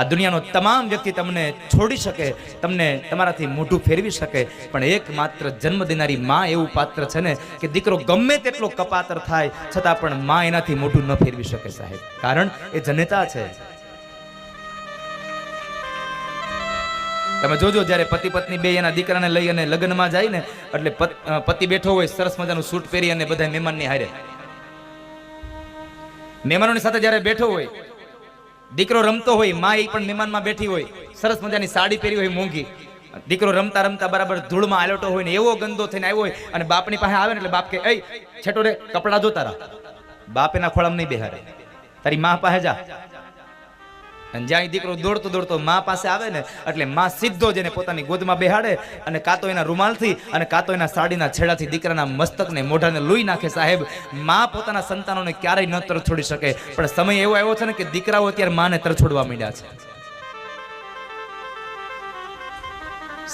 આ દુનિયાનો તમામ વ્યક્તિ તમને છોડી શકે, તમને તમારાથી મોઢું ફેરવી શકે, પણ એકમાત્ર જન્મ દેનારી માં એવું પાત્ર છે ને કે દીકરો ગમે તેટલો કપાતર થાય છતાં પણ માં એનાથી મોઢું ન ફેરવી શકે સાહેબ, કારણ એ જનેતા છે. તમે જોજો જ્યારે પતિ પત્ની બે એના દીકરાને લઈ અને લગ્નમાં જાય ને, એટલે પતિ બેઠો હોય સરસ મજાનું સૂટ પહેરી અને બધા મહેમાનની હારે, મહેમાનોની સાથે જ્યારે બેઠો હોય, દીકરો રમતો હોય, માં એ પણ મહેમાનમાં બેઠી હોય, સરસ મજાની સાડી પહેરી હોય મોંઘી, દીકરો રમતા રમતા બરાબર ધૂળમાં આલોટો હોય ને એવો ગંદો થઈને આવ્યો હોય અને બાપની પાસે આવે ને એટલે બાપ કે એ છેટો રે કપડા ધો તારા. બાપ એના ખોળામાં નહીં બેહારે, તારી માં પાસે જા. અને જ્યાં દીકરો દોડતો દોડતો માં પાસે આવે ને એટલે માં સીધો જેને પોતાની ગોદમાં બેહાડે અને કાં તો એના રૂમાલથી અને કાં તો એના સાડીના છેડાથી દીકરાના મસ્તકને મોઢાને લૂઈ નાખે. સાહેબ, માં પોતાના સંતાનોને ક્યારેય ન તરછોડી શકે, પણ સમય એવો આવ્યો છે ને કે દીકરાઓ અત્યારે માને તરછોડવા માંડ્યા છે.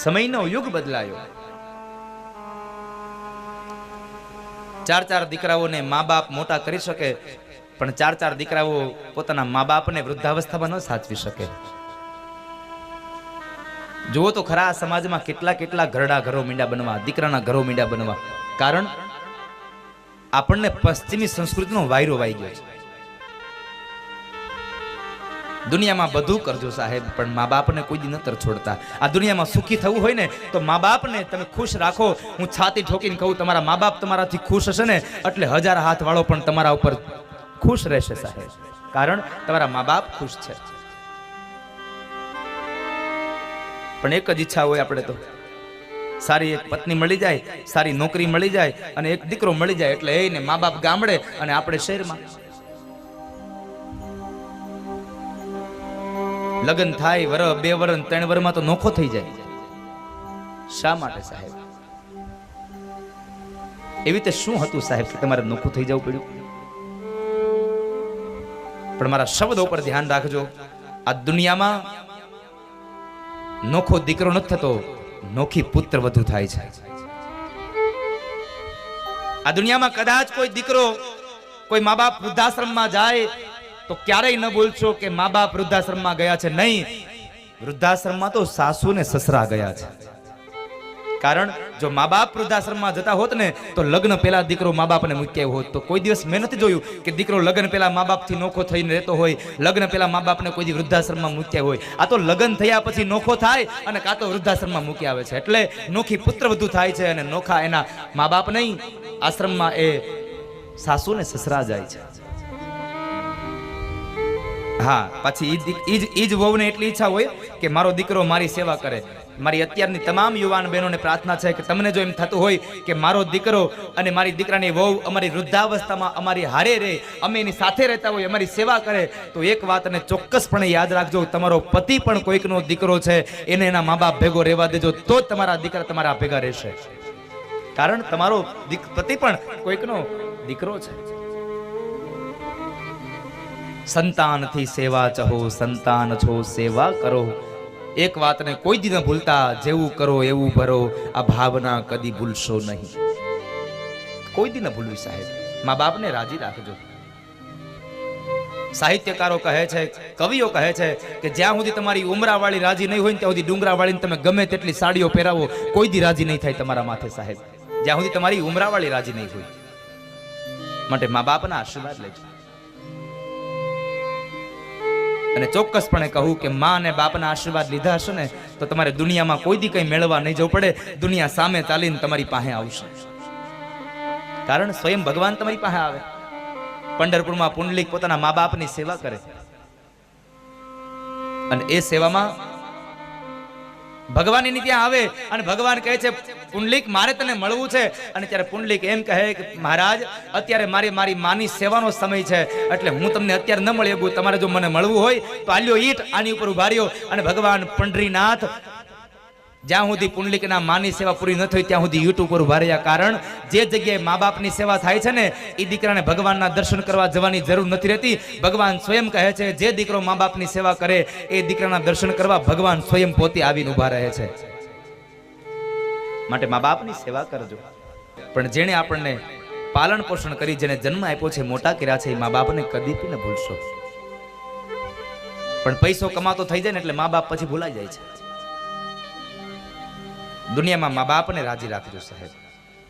સમયનો યુગ બદલાયો. 4 દીકરાઓને મા બાપ મોટા કરી શકે, પણ 4 દીકરાઓ પોતાના મા બાપને વૃદ્ધાવસ્થામાં ન સાચવી શકે. જુઓ તો ખરા સમાજમાં કેટલા ઘરડા ઘરો મીંડા બનવા, દીકરાના ઘરો મીંડા બનવા. કારણ આપણને પશ્ચિમી સંસ્કૃતિનો વાયરો વાઈ ગયો છે. દુનિયામાં બધું કરજો સાહેબ, પણ મા બાપને કોઈ દી ન તરછોડતા. આ દુનિયામાં સુખી થવું હોય ને તો મા બાપને તમે ખુશ રાખો. હું છાતી ઠોકીને કહું, તમારા મા બાપ તમારાથી ખુશ હશે ને એટલે 1000 હાથ વાળો પણ તમારા ઉપર ખુશ રહેશે સાહેબ, કારણ તમારા મા બાપ ખુશ છે. પણ એક જ ઈચ્છા હોય આપણે તો, સારી એક પત્ની મળી જાય, સારી નોકરી મળી જાય અને એક દીકરો મળી જાય એટલે એને મા બાપ ગામડે અને આપણે શહેરમાં. લગ્ન થાય વર 2 વર 3 વરમાં તો નોખો થઈ જાય. શા માટે સાહેબ? એવી રીતે શું હતું સાહેબ કે તમારે નોખું થઈ જવું પડ્યું? પણ મારા શબ્દો પર ધ્યાન રાખજો. આ દુનિયામાં નોખો દીકરો નથી થતો, નોખી પુત્ર વધુ થાય છે. આ દુનિયામાં કદાચ કોઈ દીકરો, કોઈ મા બાપ વૃદ્ધાશ્રમમાં જાય તો ક્યારેય ન બોલશો કે મા બાપ વૃદ્ધાશ્રમમાં ગયા છે. નહીં, વૃદ્ધાશ્રમમાં તો સાસુ ને સસરા ગયા છે. કારણ જો મા બાપ વૃદ્ધાશ્રમમાં જતા હોત ને તો લગ્ન પહેલા દીકરો મા બાપને મૂક્યા હોત. તો કોઈ દિવસ મેં નથી જોયું કે દીકરો લગ્ન પહેલા મા બાપથી નોખો થઈને રહેતો હોય, લગ્ન પહેલા મા બાપને કોઈ વૃદ્ધાશ્રમમાં મૂક્યા હોય. આ તો લગ્ન થયા પછી નોખો થાય અને કાં તો વૃદ્ધાશ્રમમાં મૂકી આવે છે. એટલે નોખી પુત્ર વધુ થાય છે અને નોખા એના મા બાપ નહીં, આશ્રમમાં એ સાસુ ને સસરા જાય છે. હા, પછી ઈ જ વહુને એટલી ઈચ્છા હોય કે મારો દીકરો મારી સેવા કરે. મારી અત્યારની તમામ યુવાન બહેનોને પ્રાર્થના છે કે તમને જો એમ થતું હોય કે મારો દીકરો અને મારી દીકરાની વહુ અમારી વૃદ્ધાવસ્થામાં અમારી હારે રહે, અમે એની સાથે રહેતા હોય, અમારી સેવા કરે, તો એક વાતને ચોક્કસપણે યાદ રાખજો, તમારો પતિ પણ કોઈકનો દીકરો છે, એને એના મા બાપ ભેગો રહેવા દેજો, તો જ તમારા દીકરા તમારા ભેગા રહેશે. કારણ તમારો પતિ પણ કોઈકનો દીકરો છે. સંતાનથી સેવા ચહો, સંતાન છો સેવા કરો. એક વાતને કોઈ દી ન ભૂલતા, જેવું કરો એવું ભરો, આ ભાવના કદી ભૂલશો નહીં. કોઈ દી ન ભૂલવી સાહેબ. મા બાપને રાજી રાખજો. સાહિત્યકારો કહે છે, કવિઓ કહે છે કે જ્યાં સુધી તમારી ઉમરાવાળી રાજી નહીં હોય ને ત્યાં સુધી ડુંગરાવાળીને તમે ગમે તેટલી સાડીઓ પહેરાવો, કોઈ દી રાજી નહીં થાય તમારા માથે સાહેબ, જ્યાં સુધી તમારી ઉમરાવાળી રાજી નહીં હોય. માટે મા બાપના આશીર્વાદ લેજો. અને ચોક્કસપણે કહું કે માં અને બાપના આશીર્વાદ લીધા હશે ને તો તમારે દુનિયામાં કોઈ દી કંઈ મેળવવા નહીં જવું પડે. દુનિયા સામે ચાલીને તમારી પાસે આવશે. કારણ સ્વયં ભગવાન તમારી પાસે આવે. પંઢરપુરમાં પુંડલિક પોતાના મા બાપની સેવા કરે અને એ સેવામાં ભગવાન એની ત્યાં આવે અને ભગવાન કહે છે, પુંડલિક મારે તને મળવું છે. અને ત્યારે પુંડલિક એમ કહે કે મહારાજ, અત્યારે મારી માની સેવાનો સમય છે, એટલે હું તમને અત્યારે ન મળી શકું. તમારે જો મને મળવું હોય તો આલ્યો ઈટ, આની ઉપર ઉભા રહ્યો. અને ભગવાન પંઢરીનાથ જ્યાં સુધી પુંડલિકના માની સેવા પૂરી ન થઈ ત્યાં સુધી ઈટ ઉપર ઉભા રહ્યા. કારણ જે જગ્યાએ મા બાપની સેવા થાય છે ને એ દીકરાને ભગવાનના દર્શન કરવા જવાની જરૂર નથી રહેતી. ભગવાન સ્વયં કહે છે, જે દીકરો મા બાપની સેવા કરે એ દીકરાના દર્શન કરવા ભગવાન સ્વયં પોતે આવીને ઉભા રહે છે. માટે મા બાપની સેવા કરજો. પણ જેણે આપણને પાલન પોષણ કરી, જેને જન્મ આપ્યો છે, મોટા કર્યા છે, એ મા બાપને કદી ન ભૂલશો. પણ પૈસો કમાતો થઈ જાય ને એટલે મા બાપ પછી ભૂલાઈ જાય છે. દુનિયામાં મા બાપને રાજી રાખજો સાહેબ.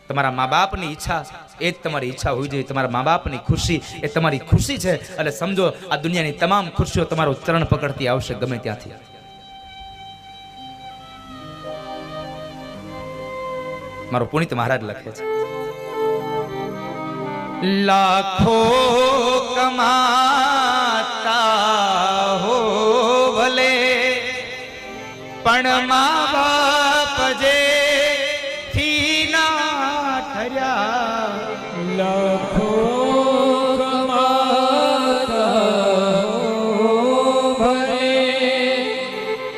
તમારા મા બાપની ઈચ્છા એ જ તમારી ઈચ્છા હોવી જોઈએ. તમારા મા બાપની ખુશી એ તમારી ખુશી છે. એટલે સમજો આ દુનિયાની તમામ ખુશીઓ તમારો ચરણ પકડતી આવશે ગમે ત્યાંથી. મારો પુનિત મહારાજ લખે છે, લાખો કમાતા હો ભલે પણ મા બાપ જે થી ના ઠર્યા. લાખો કમાતા હો ભલે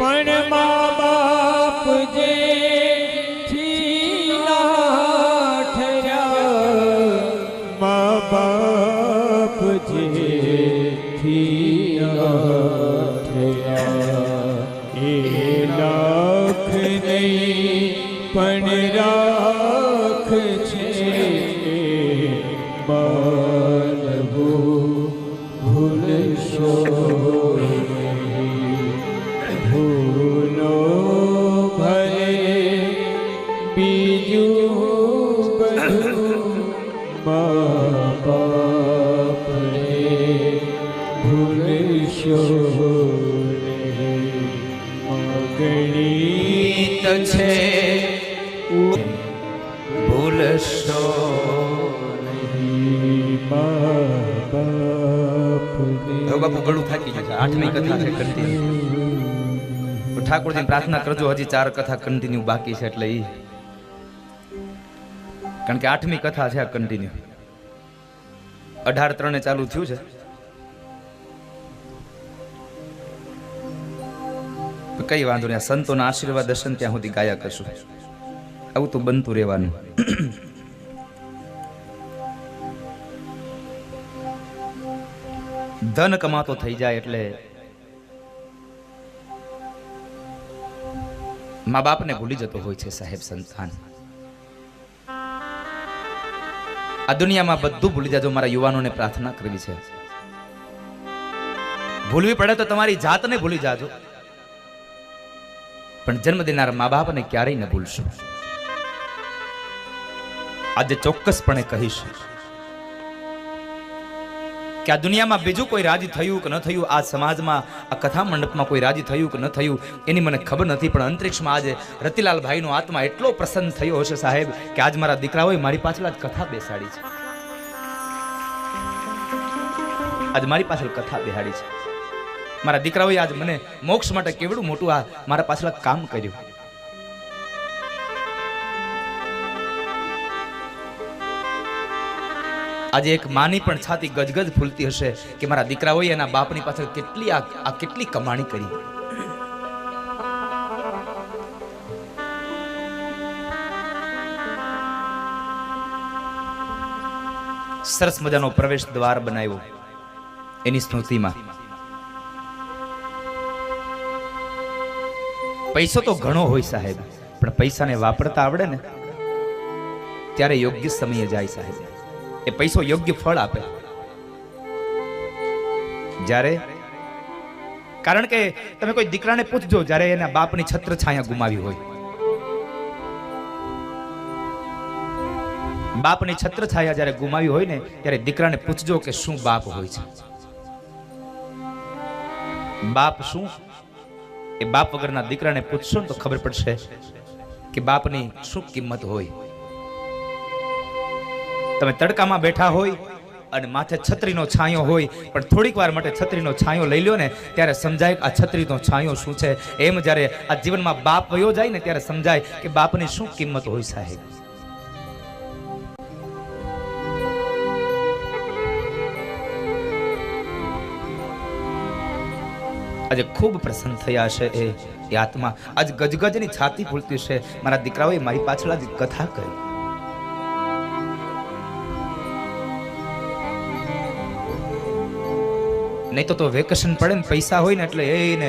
પણ મા બાપ જે બાપ જેથી એ લાખ નહીં પણ રાખ છે માનવું ભૂલશો ભૂલો ભલે બીજું બધું ભૂલશો ગણિત છે ભૂલશો બાપુ ગળું થાકી ગયું છે. 8મી કથા છે કન્ટિન્યુ. ઠાકોરજીને પ્રાર્થના કરજો, હજી 4 કથા કન્ટિન્યુ બાકી છે. એટલે ઈ કારણ કે 8મી કથા છે આ કન્ટિન્યુ. 18:03 ચાલુ થયું છે. કઈ વાંધો નહીં, સંતોના આશીર્વાદ દર્શન ત્યાં સુધી ગાયા કરશું. આવું તો બનતું રહેવાનું. ધન કમાતો થઈ જાય એટલે મા બાપને ભૂલી જતો હોય છે સાહેબ સંતાન. આ દુનિયામાં બધું ભૂલી જાજો. મારા યુવાનોને પ્રાર્થના કરવી છે, ભૂલવી પડે તો તમારી જાતને ભૂલી જાજો, પણ જન્મ દેનાર મા બાપને ક્યારેય ન ભૂલશો. આજે ચોક્કસપણે કહીશ કે આ દુનિયામાં બીજું કોઈ રાજી થયું કે ન થયું, આ સમાજમાં આ કથા મંડપમાં કોઈ રાજી થયું કે ન થયું એની મને ખબર નથી, પણ અંતરિક્ષમાં આજે રતિલાલ ભાઈનો આત્મા એટલો પ્રસન્ન થયો હશે સાહેબ કે આજ મારા દીકરાઓએ મારી પાછળ જ કથા બેસાડી છે. આજ મારી પાછળ કથા બેહાડી છે. મારા દીકરાઓએ આજ મને મોક્ષ માટે કેવડું મોટું આ મારા પાછળ કામ કર્યું. આજે એક માની પણ છાતી ગજગજ ફૂલતી હશે કે મારા દીકરાઓએ એના બાપની પાછળ કેટલી આ કેટલી કમાણી કરી. સરસ મજાનો પ્રવેશ દ્વાર બનાવ્યો એની સ્મૃતિમાં. પૈસો તો ઘણો હોય સાહેબ, પણ પૈસાને વાપરતા આવડે ને ત્યારે યોગ્ય સમયે જાય સાહેબ. એ પૈસો યોગ્ય ફળ આપે. જ્યારે કારણ કે તમે કોઈ દીકરાને પૂછજો જ્યારે એના બાપની છત્ર છાયા ગુમાવી હોય, બાપની છત્ર છાયા જ્યારે ગુમાવી હોય ને ત્યારે દીકરાને પૂછજો કે શું બાપ હોય છે. બાપ શું? એ બાપ વગરના દીકરાને પૂછશો ને તો ખબર પડશે કે બાપની શું કિંમત હોય. તમે તડકામાં બેઠા હોય અને માથે છત્રીનો છાંયો હોય, પણ થોડીક વાર માટે છત્રીનો છાંયો લઈ લ્યો ને ત્યારે સમજાય આ છત્રીનો છાંયો શું છે. એમ જ્યારે આ જીવનમાં બાપ વયો જાય ને ત્યારે સમજાય કે બાપની શું કિંમત હોય સાહેબ. આજે ખૂબ પ્રસન્ન થયા છે એ આત્મા. આજ ગજગજની છાતી ફૂલતી છે. મારા દીકરાઓએ મારી પાછળ આજ કથા કરી. નહીં તો વેકેશન પડે ને પૈસા હોય ને એટલે એને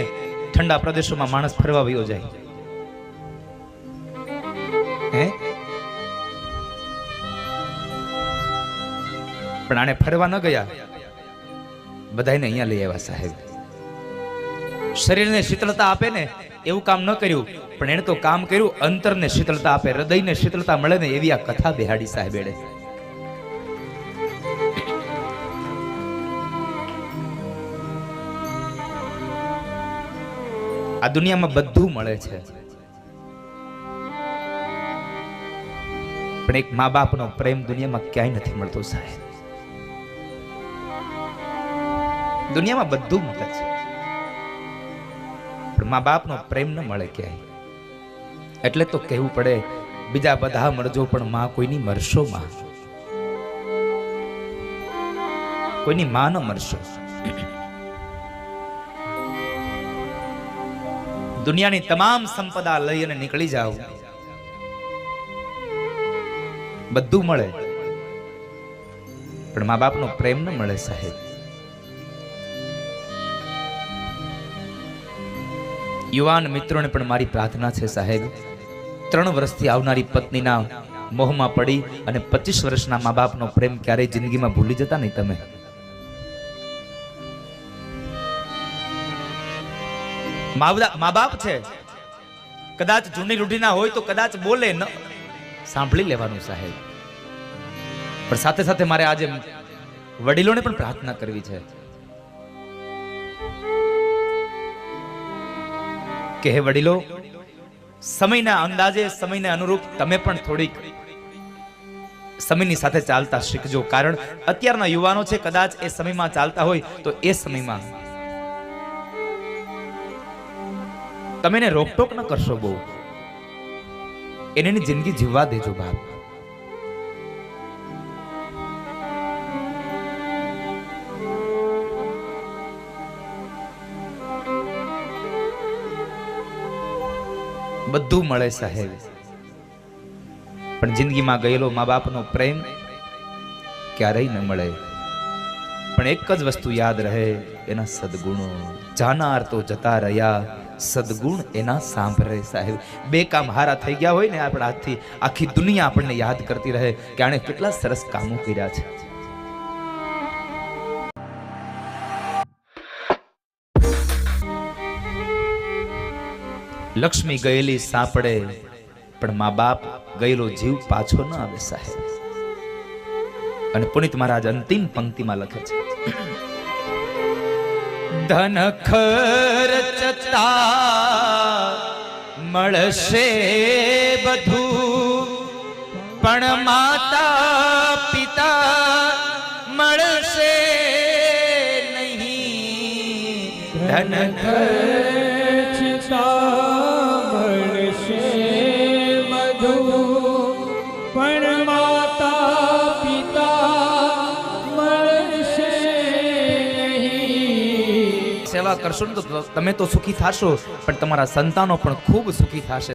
ઠંડા પ્રદેશોમાં માણસ ફરવા વયો જાય. હે પણ આને ફરવા ન ગયા, બધાને અહીંયા લઈ આવ્યા સાહેબ. શરીરને શીતળતા આપે ને એવું કામ ન કર્યું, પણ એને તો કામ કર્યું અંતરને શીતળતા આપે, હૃદયને શીતળતા મળે ને એવી આ કથા બેહાડી સાહેબેડે. આ દુનિયામાં બધું મળે છે, પણ એક મા બાપનો પ્રેમ દુનિયામાં ક્યાંય નથી મળતો સાહેબ. દુનિયામાં બધું મળે છે, પણ મા બાપનો પ્રેમ ન મળે ક્યાંય. એટલે તો કહેવું પડે, બીજા બધા મળજો પણ માં કોઈની મરશો. માં કોઈની માં ન મરશો. દુનિયાની તમામ સંપદા લઈ અને નીકળી જાઓ, બધું મળે, પણ મા બાપનો પ્રેમ ન મળે સાહેબ. યુવાન મિત્રોને પણ મારી પ્રાર્થના છે સાહેબ, 3 વર્ષથી આવનારી પત્નીના મોહમાં પડી અને 25 વર્ષના મા બાપનો પ્રેમ ક્યારેય જિંદગીમાં ભૂલી જતા નહીં તમે. મા બાપ છે, કદાચ જૂની રૂઢીના હોય તો કદાચ બોલે ન, સાંભળી લેવાનું સાહેબ. પણ સાથે સાથે મારે આજે વડીલોને પણ પ્રાર્થના કરવી છે કે હે વડીલો, સમયના અંદાજે, સમયને અનુરૂપ તમે પણ થોડીક સમયની સાથે ચાલતા શીખજો. કારણ અત્યારના યુવાનો છે, કદાચ એ સમયમાં ચાલતા હોય તો એ સમયમાં તમે એને રોકટોક ન કરશો, બહુ એની જિંદગી જીવવા દેજો બાપ. બધું મળે સાહેબ, પણ જિંદગીમાં ગયેલો મા બાપનો પ્રેમ ક્યારેય ન મળે. પણ એક જ વસ્તુ યાદ રહે, એના સદગુણો. જાનાર તો જતા રહ્યા, સદગુણ એના સાંભળે સાહેબ. 2 કામ હારા થઈ ગયા હોય ને આપણા હાથથી, આખી દુનિયા આપણને યાદ કરતી રહે કે આણે કેટલા સરસ કામો કર્યા છે. લક્ષ્મી ગયેલી સાંપડે, પણ મા બાપ ગયેલો જીવ પાછો ન આવે સાહેબ. અને પુનિત મહારાજ અંતિમ પંક્તિમાં લખે છે, ધન ખર્ચતા મળશે બધું, પણ માતા પિતા મળશે નહીં. ધન ખર્ચતા મળશે બધું, પણ માતા પિતા મળશે નહીં. સેવા કરશો ને તો તમે તો સુખી થશો, પણ તમારા સંતાનો પણ ખૂબ સુખી થશે.